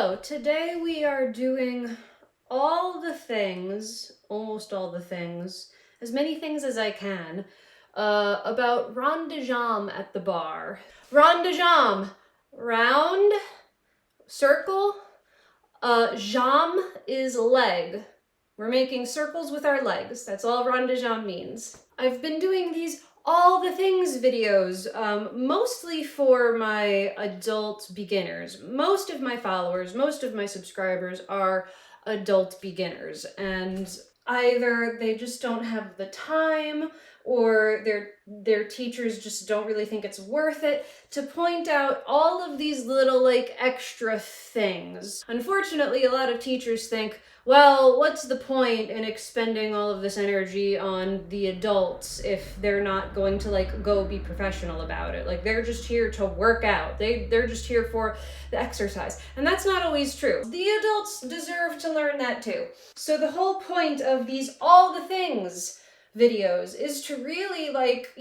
So today we are doing all the things, almost all the things, as many things as I can, about rond de jambe at the bar. Rond de jambe, round, circle, jambe is leg. We're making circles with our legs. That's all rond de jambe means. I've been doing these all the things videos, mostly for my adult beginners. Most of my followers, most of my subscribers are adult beginners, and either they just don't have the time or their teachers just don't really think it's worth it to point out all of these little extra things. Unfortunately, a lot of teachers think, well, what's the point in expending all of this energy on the adults if they're not going to go be professional about it? They're just here to work out. They're just here for the exercise. And that's not always true. The adults deserve to learn that too. So the whole point of these all the things videos is to really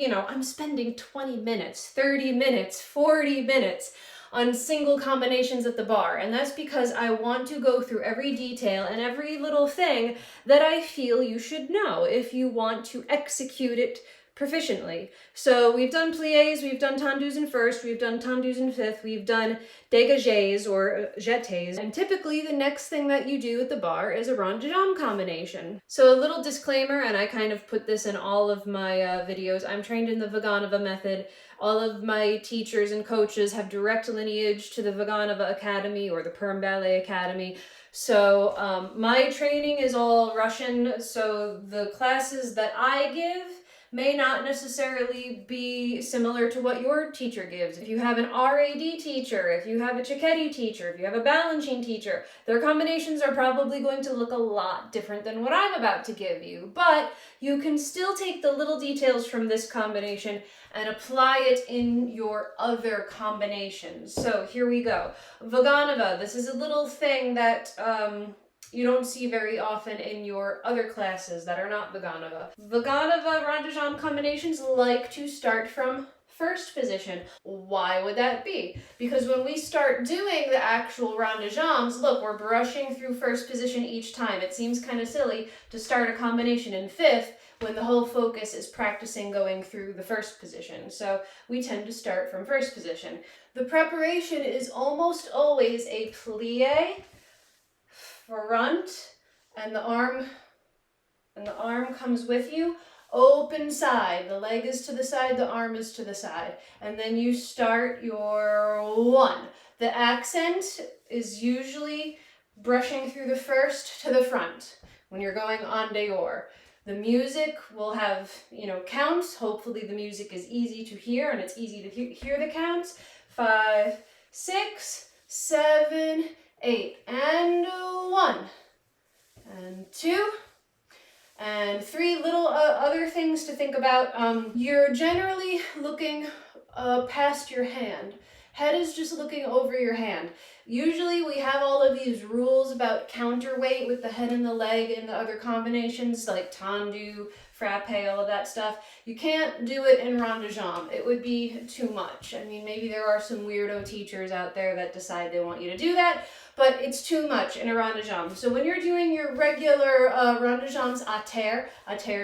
I'm spending 20 minutes, 30 minutes, 40 minutes on single combinations at the bar, and that's because I want to go through every detail and every little thing that I feel you should know if you want to execute it proficiently. So we've done pliés, we've done tendus in first, we've done tendus in fifth, we've done dégagés or jetés, and typically the next thing that you do at the bar is a rond de jambe combination. So a little disclaimer, and I kind of put this in all of my videos, I'm trained in the Vaganova method. All of my teachers and coaches have direct lineage to the Vaganova Academy or the Perm Ballet Academy. So my training is all Russian, so the classes that I give may not necessarily be similar to what your teacher gives. If you have an RAD teacher, if you have a Cecchetti teacher, if you have a Balanchine teacher, their combinations are probably going to look a lot different than what I'm about to give you. But you can still take the little details from this combination and apply it in your other combinations. So here we go. Vaganova, this is a little thing that you don't see very often in your other classes that are not Vaganova. Vaganova rond de jambe combinations like to start from first position. Why would that be? Because when we start doing the actual rond de jambes, look, we're brushing through first position each time. It seems kind of silly to start a combination in fifth when the whole focus is practicing going through the first position. So we tend to start from first position. The preparation is almost always a plie, front, and the arm comes with you. Open side, the leg is to the side, the arm is to the side. And then you start your one. The accent is usually brushing through the first to the front when you're going en dehors. The music will have, counts. Hopefully the music is easy to hear and it's easy to hear the counts. 5, 6, 7, 8, and 1, and 2, and 3. Little other things to think about. You're generally looking past your hand. Head is just looking over your hand. Usually we have all of these rules about counterweight with the head and the leg in the other combinations like tendu, frappe, all of that stuff. You can't do it in rond de jambe. It would be too much. I mean, maybe there are some weirdo teachers out there that decide they want you to do that, but it's too much in a rond de jambe. So when you're doing your regular rond de jambes à terre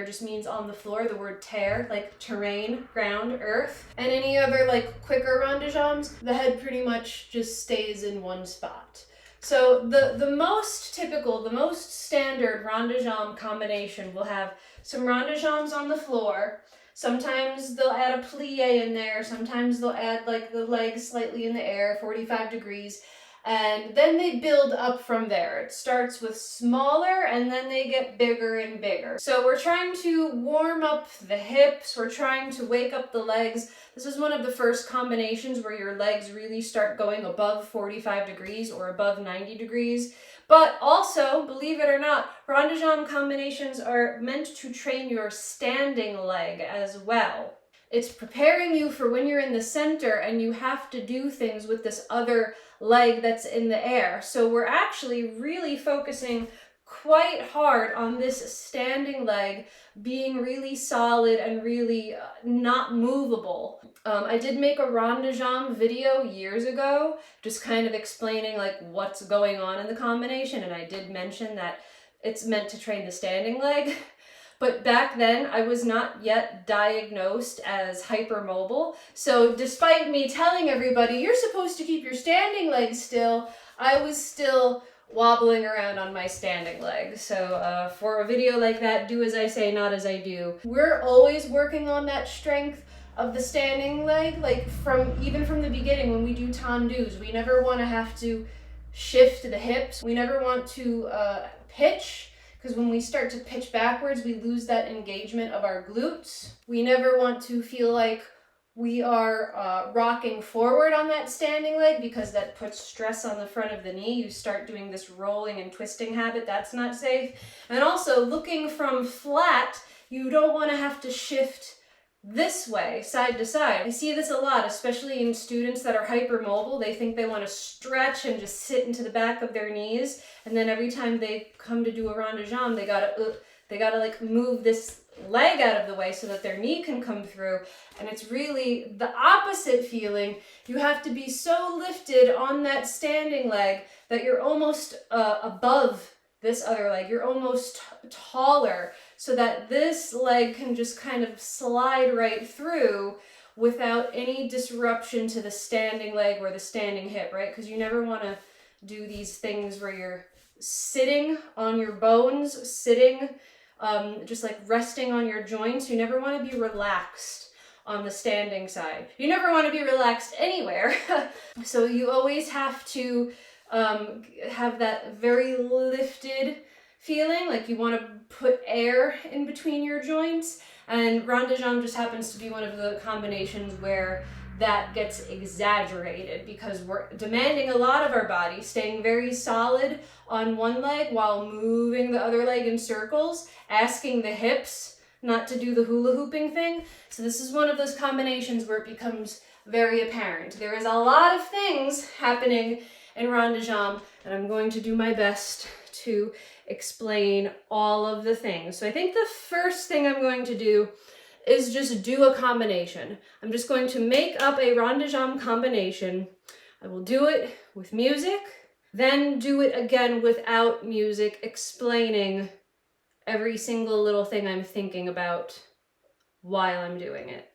just means on the floor, the word terre, like terrain, ground, earth, and any other quicker rond de jambes, the head pretty much just stays in one spot. So the most typical, the most standard rond de jambe combination will have some rond de jambes on the floor. Sometimes they'll add a plie in there. Sometimes they'll add the legs slightly in the air, 45 degrees. And then they build up from there. It starts with smaller and then they get bigger and bigger. So we're trying to warm up the hips. We're trying to wake up the legs. This is one of the first combinations where your legs really start going above 45 degrees or above 90 degrees. But also, believe it or not, rond de jambe combinations are meant to train your standing leg as well. It's preparing you for when you're in the center and you have to do things with this other leg that's in the air. So we're actually really focusing quite hard on this standing leg being really solid and really not movable. I did make a rond de jambe video years ago, just kind of explaining like what's going on in the combination, and I did mention that it's meant to train the standing leg. But back then, I was not yet diagnosed as hypermobile. So despite me telling everybody, you're supposed to keep your standing leg still, I was still wobbling around on my standing leg. So for a video like that, do as I say, not as I do. We're always working on that strength of the standing leg, like even from the beginning when we do tendus. We never want to have to shift the hips. We never want to pitch, because when we start to pitch backwards, we lose that engagement of our glutes. We never want to feel like we are rocking forward on that standing leg, because that puts stress on the front of the knee. You start doing this rolling and twisting habit, that's not safe. And also, looking from flat, you don't want to have to shift this way, side to side. I see this a lot, especially in students that are hypermobile. They think they want to stretch and just sit into the back of their knees, and then every time they come to do a rond de jambe, they gotta like move this leg out of the way so that their knee can come through. And it's really the opposite feeling. You have to be so lifted on that standing leg that you're almost above this other leg. You're almost taller, so that this leg can just kind of slide right through without any disruption to the standing leg or the standing hip, right? Because you never want to do these things where you're sitting on your bones, just like resting on your joints. You never want to be relaxed on the standing side. You never want to be relaxed anywhere. So you always have to have that very lifted feeling, like you want to put air in between your joints. And rond de jambe just happens to be one of the combinations where that gets exaggerated, because we're demanding a lot of our body, staying very solid on one leg while moving the other leg in circles, asking the hips not to do the hula hooping thing. So this is one of those combinations where it becomes very apparent. There is a lot of things happening in rond de jambe, and I'm going to do my best to explain all of the things. So I think the first thing I'm going to do is just do a combination. I'm just going to make up a rond de jambe combination. I will do it with music, then do it again without music, explaining every single little thing I'm thinking about while I'm doing it.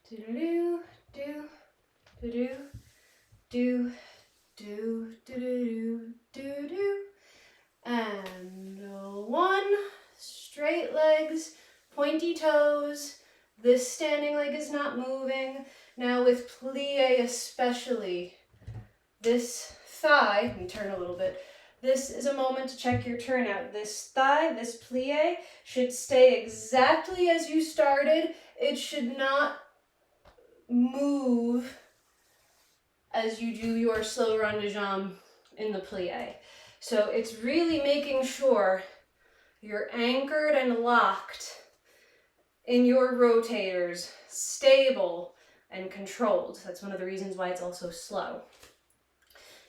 Do-do-do, do, do-do, do, do, do-do-do, do-do. And one, straight legs, pointy toes. This standing leg is not moving. Now with plie especially, this thigh, let me turn a little bit. This is a moment to check your turnout. This thigh, this plie, should stay exactly as you started. It should not move as you do your slow rond de jambe in the plie. So it's really making sure you're anchored and locked in your rotators, stable and controlled. That's one of the reasons why it's also slow.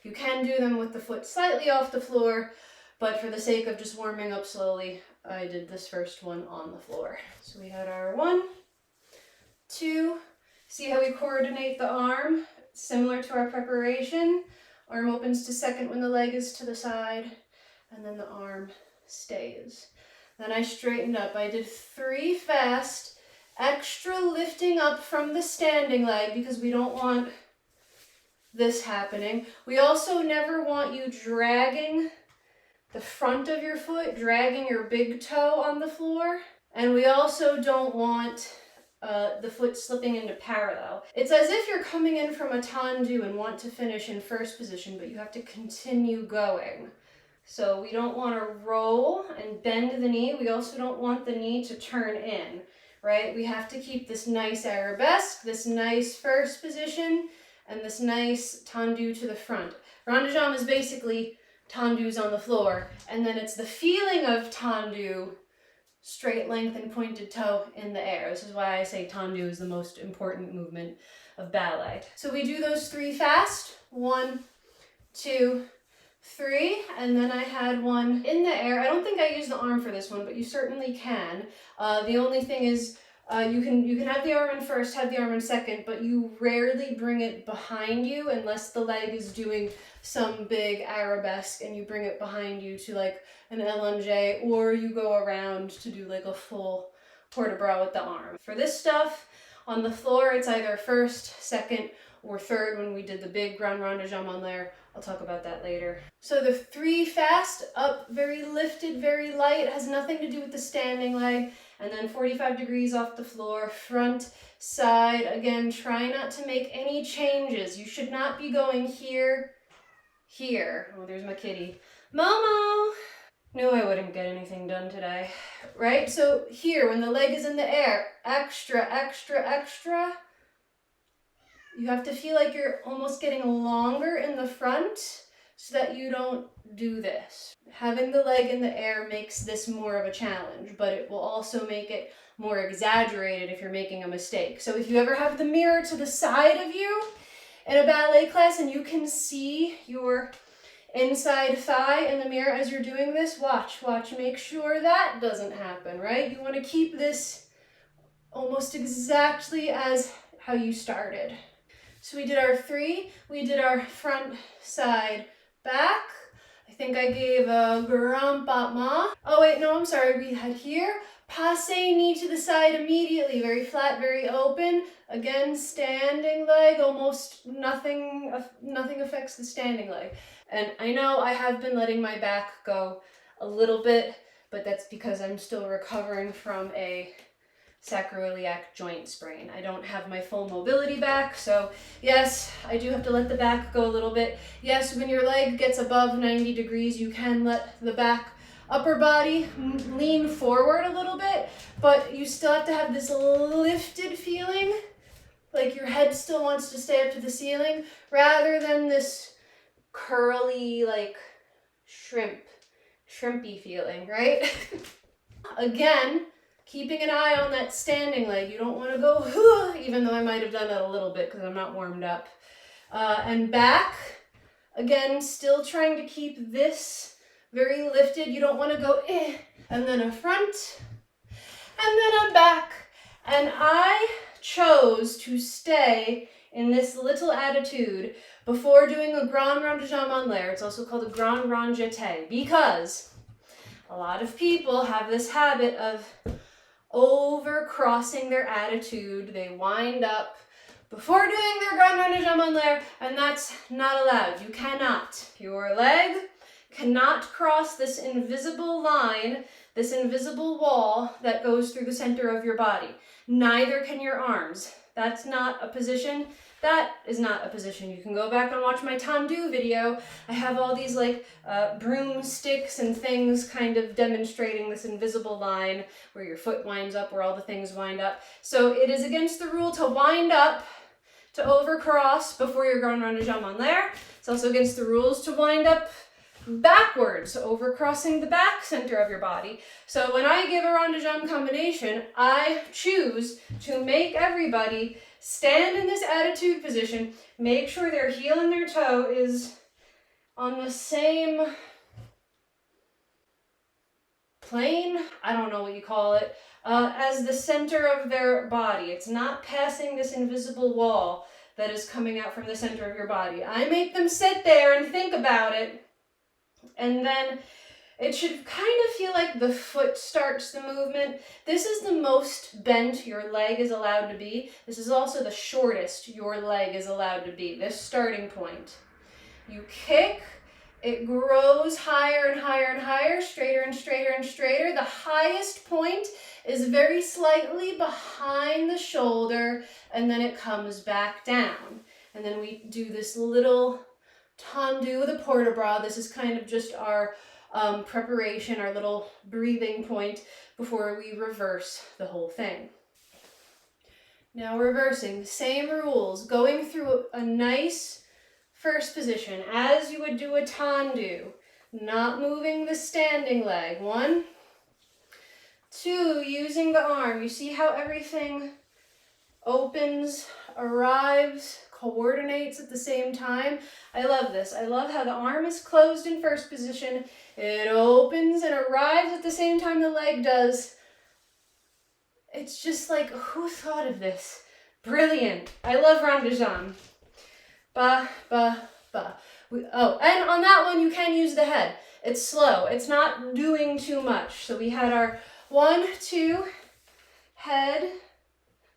You can do them with the foot slightly off the floor, but for the sake of just warming up slowly, I did this first one on the floor. So we had our 1, 2, see how we coordinate the arm? Similar to our preparation. Arm opens to second when the leg is to the side, and then the arm stays. Then I straightened up. I did 3 fast, extra lifting up from the standing leg because we don't want this happening. We also never want you dragging the front of your foot, dragging your big toe on the floor. And we also don't want the foot slipping into parallel. It's as if you're coming in from a tendu and want to finish in first position, but you have to continue going. So we don't want to roll and bend the knee. We also don't want the knee to turn in, right? We have to keep this nice arabesque, this nice first position, and this nice tendu to the front. Rond de jambe is basically tendus on the floor, and then it's the feeling of tendu, straight length and pointed toe in the air. This is why I say tendu is the most important movement of ballet. So we do those 3 fast. 1, 2, 3, and then I had one in the air. I don't think I used the arm for this one, but you certainly can. The only thing is you can have the arm in first, have the arm in second, but you rarely bring it behind you unless the leg is doing some big arabesque and you bring it behind you to like an allongé, or you go around to do like a full port de bras with the arm. For this stuff, on the floor, it's either first, second, or third when we did the big grand rond de jambe on there. I'll talk about that later. So the 3 fast, up, very lifted, very light, it has nothing to do with the standing leg. And then 45 degrees off the floor, front, side. Again, try not to make any changes. You should not be going here, here. Oh, there's my kitty. Momo! Knew I wouldn't get anything done today, right? So here, when the leg is in the air, extra, extra, extra. You have to feel like you're almost getting longer in the front so that you don't do this. Having the leg in the air makes this more of a challenge, but it will also make it more exaggerated if you're making a mistake. So if you ever have the mirror to the side of you in a ballet class and you can see your inside thigh in the mirror as you're doing this, watch, make sure that doesn't happen, right? You want to keep this almost exactly as how you started. So we did our 3, we did our front, side, back. I think I gave a grand battement. Oh wait, no, I'm sorry, we had here, passe knee to the side immediately, very flat, very open. Again, standing leg, almost nothing affects the standing leg. And I know I have been letting my back go a little bit, but that's because I'm still recovering from a sacroiliac joint sprain. I don't have my full mobility back, so yes, I do have to let the back go a little bit. Yes, when your leg gets above 90 degrees, you can let the back upper body lean forward a little bit, but you still have to have this lifted feeling, like your head still wants to stay up to the ceiling, rather than this curly, like shrimpy feeling, right? Again, keeping an eye on that standing leg. You don't want to go, even though I might have done that a little bit because I'm not warmed up. And back, again, still trying to keep this very lifted. You don't want to go, and then a front, and then a back. And I chose to stay in this little attitude before doing a grand rond de jambe en l'air. It's also called a grand rond jeté, because a lot of people have this habit of over crossing their attitude. They wind up before doing their grand rond de jambe en l'air, and that's not allowed. You cannot. Your leg cannot cross this invisible line, this invisible wall that goes through the center of your body. Neither can your arms. That's not a position. That is not a position. You can go back and watch my tendu video. I have all these like broomsticks and things kind of demonstrating this invisible line where your foot winds up, where all the things wind up. So it is against the rule to wind up, to overcross before your grand rond de jambe en l'air. It's also against the rules to wind up backwards, overcrossing the back center of your body. So when I give a rond de jambe combination, I choose to make everybody stand in this attitude position, make sure their heel and their toe is on the same plane, I don't know what you call it, as the center of their body. It's not passing this invisible wall that is coming out from the center of your body. I make them sit there and think about it, and then it should kind of feel like the foot starts the movement. This is the most bent your leg is allowed to be. This is also the shortest your leg is allowed to be, this starting point. You kick, it grows higher and higher and higher, straighter and straighter and straighter. The highest point is very slightly behind the shoulder, and then it comes back down. And then we do this little tendu with a port-de-bras. This is kind of just our preparation, our little breathing point before we reverse the whole thing. Now reversing, same rules, going through a nice first position as you would do a tendu, not moving the standing leg. 1, 2, using the arm. You see how everything opens, arrives, coordinates at the same time? I love this. I love how the arm is closed in first position. It opens and arrives at the same time the leg does. It's just like, who thought of this? Brilliant. I love rond de jambe. Ba, ba, ba. Oh, and on that one you can use the head. It's slow. It's not doing too much. So we had our 1, 2, head,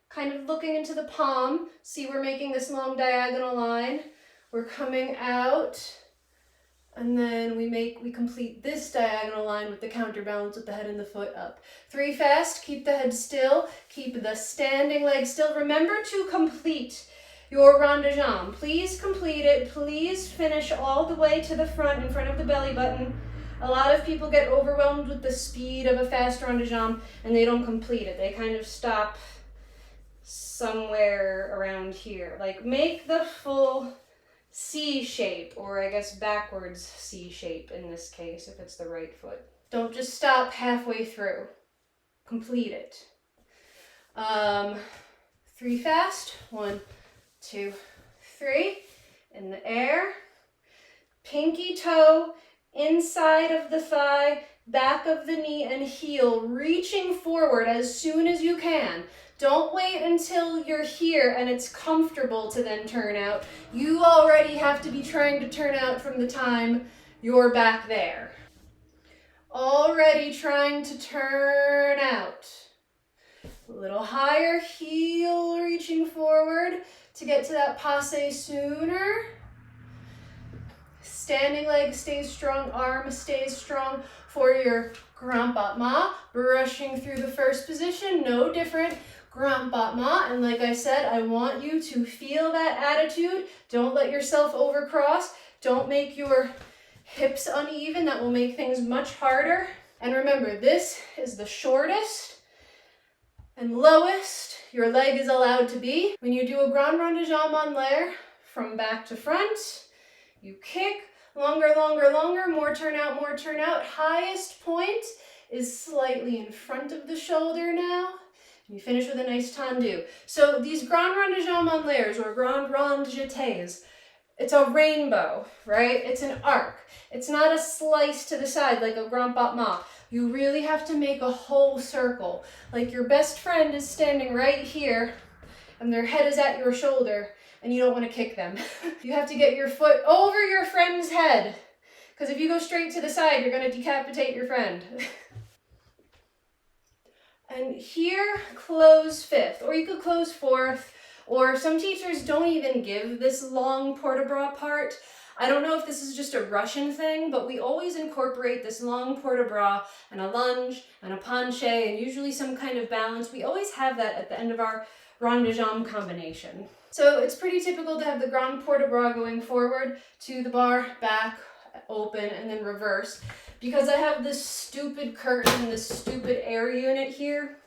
kind of looking into the palm. See, we're making this long diagonal line. We're coming out, and then we complete this diagonal line with the counterbalance with the head and the foot up. 3 fast, keep the head still, keep the standing leg still. Remember to complete your rond de jambe. Please complete it. Please finish all the way to the front, in front of the belly button. A lot of people get overwhelmed with the speed of a fast rond de jambe, and they don't complete it. They kind of stop somewhere around here. Like, make the full C shape, or I guess backwards C shape in this case, if it's the right foot. Don't just stop halfway through. Complete it. 3 fast. 1, 2, 3. In the air. Pinky toe inside of the thigh, back of the knee and heel, reaching forward as soon as you can. Don't wait until you're here and it's comfortable to then turn out. You already have to be trying to turn out from the time you're back there. Already trying to turn out. A little higher, heel reaching forward to get to that passe sooner. Standing leg stays strong, arm stays strong for your grand battement. Brushing through the first position, no different. Grand battement, and like I said, I want you to feel that attitude. Don't let yourself overcross. Don't make your hips uneven. That will make things much harder. And remember, this is the shortest and lowest your leg is allowed to be. When you do a grand rond de jambe en l'air, from back to front, you kick, longer, longer, longer, more turn out, more turn out. Highest point is slightly in front of the shoulder now. You finish with a nice tendu. So these grand rond de jambe en l'air, or grand rond jetés, it's a rainbow, right? It's an arc. It's not a slice to the side like a grand battement. You really have to make a whole circle. Like your best friend is standing right here and their head is at your shoulder and you don't want to kick them. You have to get your foot over your friend's head, because if you go straight to the side, you're going to decapitate your friend. And here, close fifth, or you could close fourth, or some teachers don't even give this long port-de-bras part. I don't know if this is just a Russian thing, but we always incorporate this long port-de-bras and a lunge and a penché and usually some kind of balance. We always have that at the end of our rond de jambe combination. So it's pretty typical to have the grand port-de-bras going forward to the bar, back, open, and then reverse. Because I have this stupid curtain, this stupid air unit here,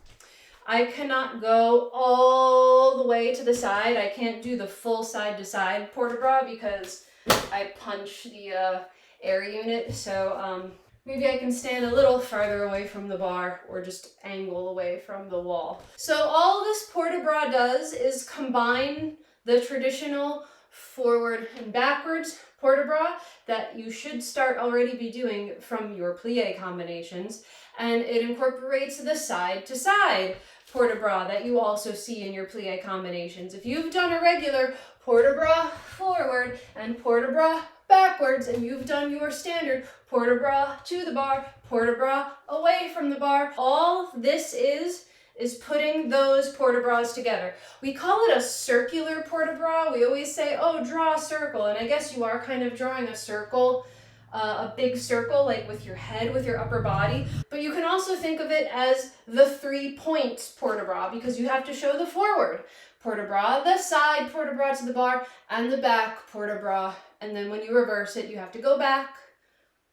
I cannot go all the way to the side. I can't do the full side-to-side port-de-bras because I punch the air unit. So maybe I can stand a little farther away from the bar or just angle away from the wall. So all this port-de-bras does is combine the traditional forward and backwards port-de-bras that you should start already be doing from your plie combinations, and it incorporates the side-to-side port-de-bras that you also see in your plie combinations. If you've done a regular port-de-bras forward and port-de-bras backwards, and you've done your standard port-de-bras to the bar, port-de-bras away from the bar, all this is putting those port-de-bras together. We call it a circular port-de-bras. We always say, oh, draw a circle, and I guess you are kind of drawing a circle, a big circle, like with your head, with your upper body. But you can also think of it as the 3 points port-de-bras, because you have to show the forward port-de-bras, the side port-de-bras to the bar, and the back port-de-bras. And then when you reverse it, you have to go back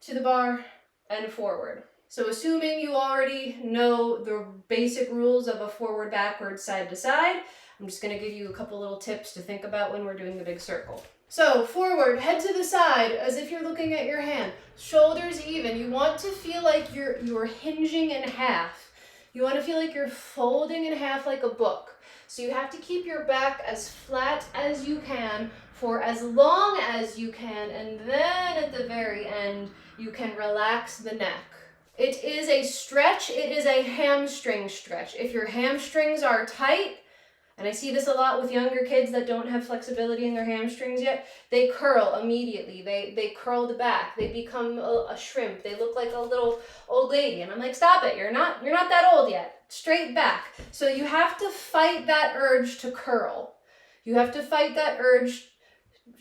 to the bar and forward. So assuming you already know the basic rules of a forward, backward, side to side, I'm just going to give you a couple little tips to think about when we're doing the big circle. So forward, head to the side as if you're looking at your hand. Shoulders even. You want to feel like you're hinging in half. You want to feel like you're folding in half like a book. So you have to keep your back as flat as you can for as long as you can, and then at the very end, you can relax the neck. It is a stretch, it is a hamstring stretch. If your hamstrings are tight, and I see this a lot with younger kids that don't have flexibility in their hamstrings yet, they curl immediately. They curl the back. They become a shrimp. They look like a little old lady. And I'm like, stop it. You're not that old yet. Straight back. So you have to fight that urge to curl. You have to fight that urge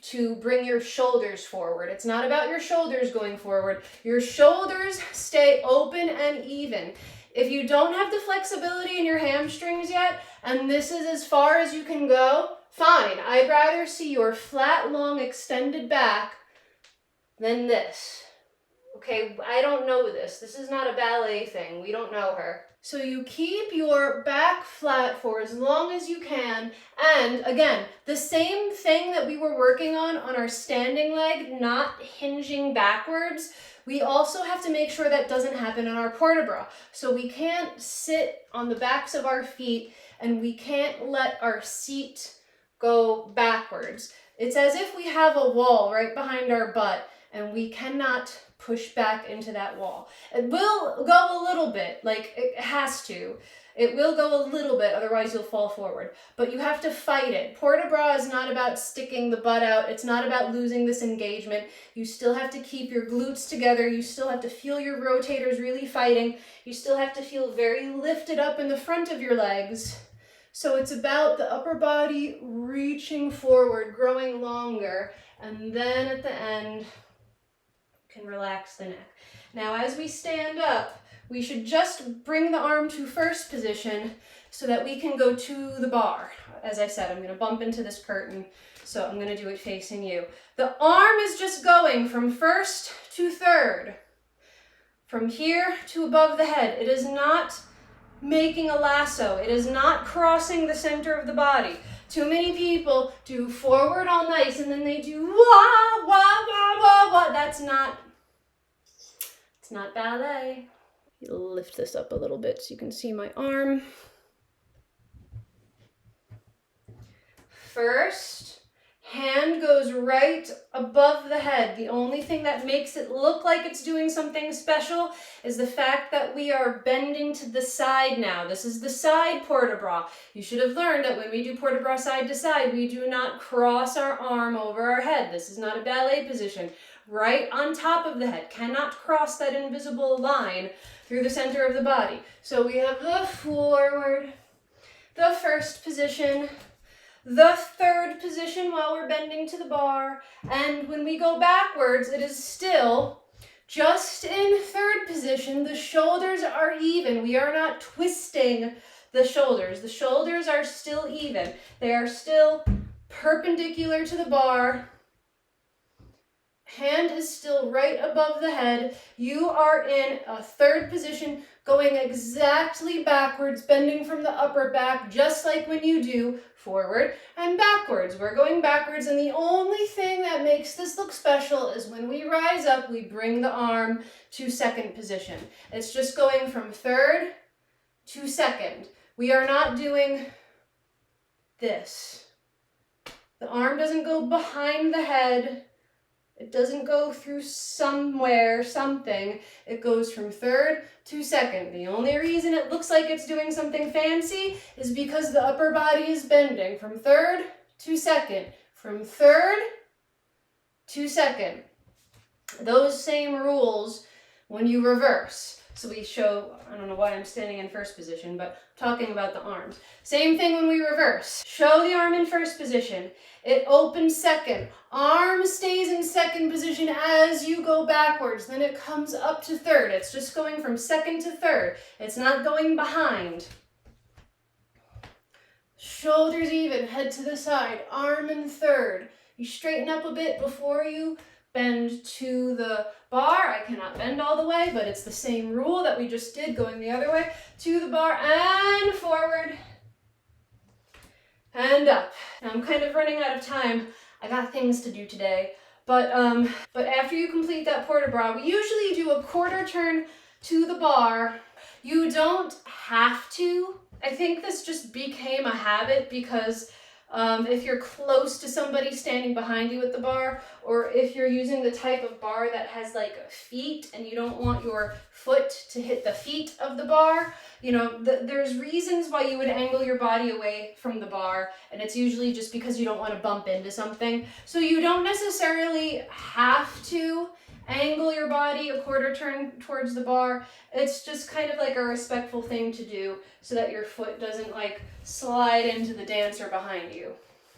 to bring your shoulders forward. It's not about your shoulders going forward. Your shoulders stay open and even. If you don't have the flexibility in your hamstrings yet, and this is as far as you can go, fine. I'd rather see your flat, long, extended back than this. Okay, I don't know this. This is not a ballet thing. We don't know her. So you keep your back flat for as long as you can. And again, the same thing that we were working on our standing leg, not hinging backwards, we also have to make sure that doesn't happen in our port-de-bras. So we can't sit on the backs of our feet and we can't let our seat go backwards. It's as if we have a wall right behind our butt and we cannot push back into that wall. It will go a little bit, like it has to. It will go a little bit, otherwise you'll fall forward. But you have to fight it. Port-de-bras is not about sticking the butt out. It's not about losing this engagement. You still have to keep your glutes together. You still have to feel your rotators really fighting. You still have to feel very lifted up in the front of your legs. So it's about the upper body reaching forward, growing longer, and then at the end, can relax the neck. Now, as we stand up, we should just bring the arm to first position so that we can go to the bar. As I said, I'm going to bump into this curtain, so I'm going to do it facing you. The arm is just going from first to third, from here to above the head. It is not making a lasso. It is not crossing the center of the body. Too many people do forward all nice and then they do wah, wah, wah, wah, wah. It's not ballet. Lift this up a little bit so you can see my arm. First, hand goes right above the head. The only thing that makes it look like it's doing something special is the fact that we are bending to the side now. This is the side port-de-bras. You should have learned that when we do port-de-bras side to side, we do not cross our arm over our head. This is not a ballet position. right on top of the head, cannot cross that invisible line through the center of the body. So we have the forward, the first position, the third position while we're bending to the bar, and when we go backwards, it is still just in third position. The shoulders are even. We are not twisting the shoulders. The shoulders are still even. They are still perpendicular to the bar. Hand is still right above the head. You are in a third position, going exactly backwards, bending from the upper back, just like when you do forward and backwards. We're going backwards, and the only thing that makes this look special is when we rise up, we bring the arm to second position. It's just going from third to second. We are not doing this. The arm doesn't go behind the head. It doesn't go through somewhere, something. It goes from third to second. The only reason it looks like it's doing something fancy is because the upper body is bending from third to second, from third to second. Those same rules when you reverse. So we show, I don't know why I'm standing in first position, but I'm talking about the arms. Same thing when we reverse. Show the arm in first position. It opens second. Arm stays in second position as you go backwards. Then it comes up to third. It's just going from second to third. It's not going behind. Shoulders even, head to the side, arm in third. You straighten up a bit before you bend to the bar. I cannot bend all the way, but it's the same rule that we just did, going the other way. To the bar and forward and up. Now I'm kind of running out of time. I got things to do today. But after you complete that port de bras, we usually do a quarter turn to the bar. You don't have to. I think this just became a habit because if you're close to somebody standing behind you at the bar, or if you're using the type of bar that has like feet and you don't want your foot to hit the feet of the bar, you know, there's reasons why you would angle your body away from the bar, and it's usually just because you don't want to bump into something. So you don't necessarily have to angle your body a quarter turn towards the bar. It's just kind of like a respectful thing to do so that your foot doesn't like slide into the dancer behind you.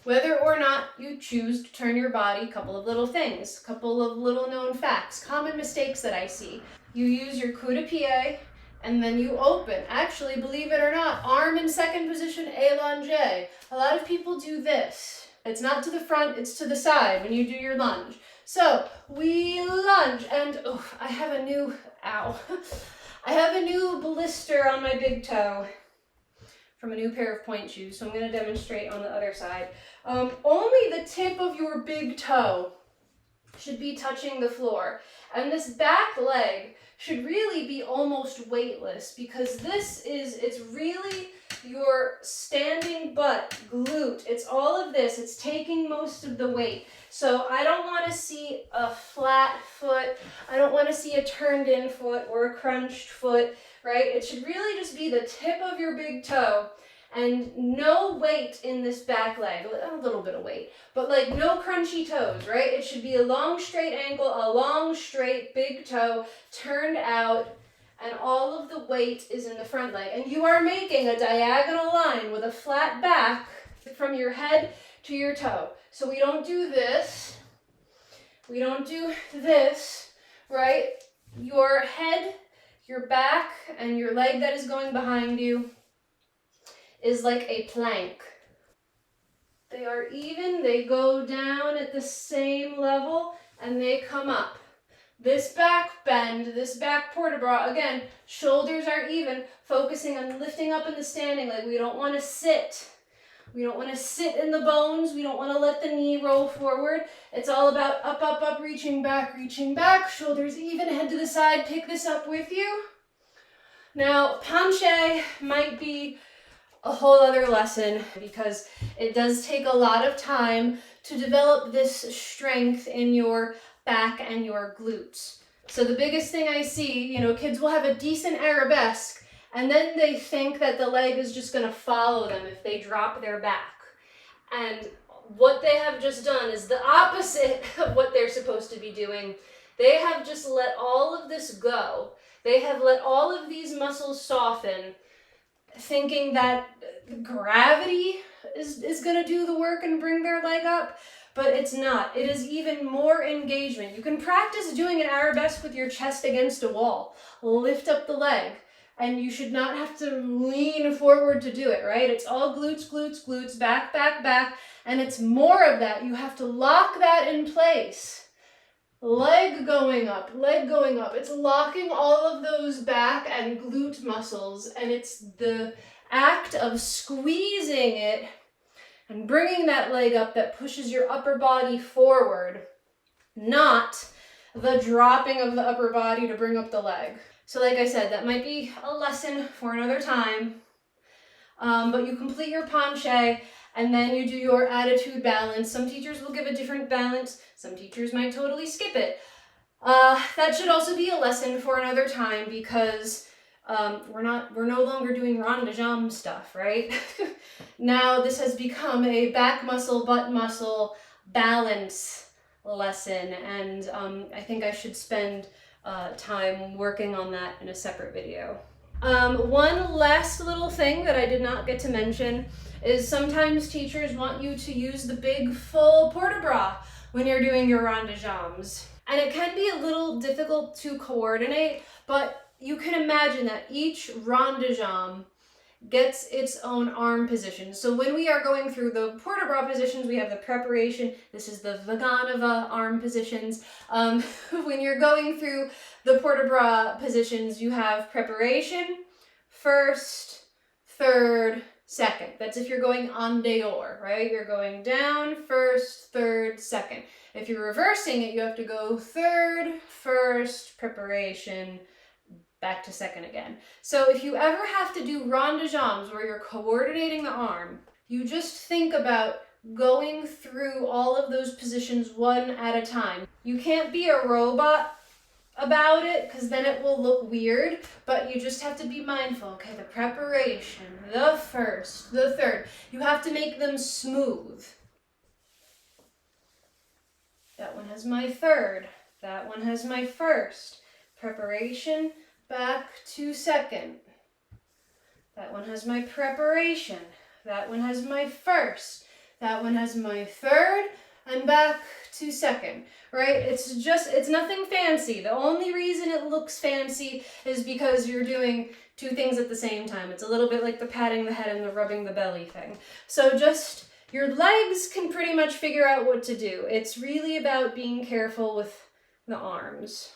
Whether or not you choose to turn your body, couple of little things, couple of little known facts, common mistakes that I see. You use your coup de pied and then you open. Actually, believe it or not, arm in second position, allongé. A lot of people do this. It's not to the front, it's to the side when you do your lunge. So we lunge, and I have a new, I have a new blister on my big toe from a new pair of point shoes, so I'm going to demonstrate on the other side. Only the tip of your big toe should be touching the floor, and this back leg should really be almost weightless, because it's really your standing butt, glute. It's all of this. It's taking most of the weight. So I don't want to see a flat foot. I don't want to see a turned in foot or a crunched foot, right? It should really just be the tip of your big toe and no weight in this back leg. A little bit of weight, but like no crunchy toes, right? It should be a long straight ankle, a long straight big toe turned out, and all of the weight is in the front leg. And you are making a diagonal line with a flat back from your head to your toe. So we don't do this. We don't do this, right? Your head, your back, and your leg that is going behind you is like a plank. They are even, they go down at the same level, and they come up. This back bend, this back port de bras, again, shoulders are even, focusing on lifting up in the standing leg. We don't want to sit. We don't want to sit in the bones. We don't want to let the knee roll forward. It's all about up, up, up, reaching back, shoulders even, head to the side. Pick this up with you. Now, penché might be a whole other lesson, because it does take a lot of time to develop this strength in your back and your glutes. So the biggest thing I see, kids will have a decent arabesque, and then they think that the leg is just going to follow them if they drop their back. And what they have just done is the opposite of what they're supposed to be doing. They have just let all of this go. They have let all of these muscles soften, thinking that gravity is going to do the work and bring their leg up, but it's not. It is even more engagement. You can practice doing an arabesque with your chest against a wall. Lift up the leg, and you should not have to lean forward to do it, right? It's all glutes, glutes, glutes, back, back, back, and it's more of that. You have to lock that in place. Leg going up, leg going up. It's locking all of those back and glute muscles, and it's the act of squeezing it and bringing that leg up that pushes your upper body forward, not the dropping of the upper body to bring up the leg. So like I said, that might be a lesson for another time, but you complete your penché, and then you do your attitude balance. Some teachers will give a different balance. Some teachers might totally skip it. That should also be a lesson for another time, because we're no longer doing rond de jambe stuff, right? Now this has become a back muscle, butt muscle balance lesson, and I think I should spend time working on that in a separate video. One last little thing that I did not get to mention is sometimes teachers want you to use the big full port-de-bras when you're doing your rond de jambes. And it can be a little difficult to coordinate, but you can imagine that each rond de jambe gets its own arm position. So when we are going through the port-de-bras positions, we have the preparation. This is the Vaganova arm positions. When you're going through the port-de-bras positions, you have preparation, first, third, second. That's if you're going en dehors, right? You're going down, first, third, second. If you're reversing it, you have to go third, first, preparation, back to second again. So if you ever have to do rond de jambes where you're coordinating the arm, you just think about going through all of those positions one at a time. You can't be a robot about it, because then it will look weird, but you just have to be mindful. Okay, the preparation, the first, the third. You have to make them smooth. That one has my third. That one has my first. Preparation, back to second. That one has my preparation. That one has my first. That one has my third, and back to second, right? It's nothing fancy. The only reason it looks fancy is because you're doing two things at the same time. It's a little bit like the patting the head and the rubbing the belly thing. So just, your legs can pretty much figure out what to do. It's really about being careful with the arms.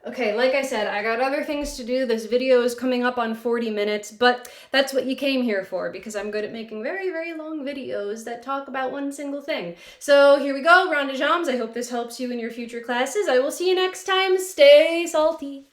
Okay, like I said, I got other things to do. This video is coming up on 40 minutes, but that's what you came here for, because I'm good at making very, very long videos that talk about one single thing. So here we go, rond de jambes. I hope this helps you in your future classes. I will see you next time. Stay salty.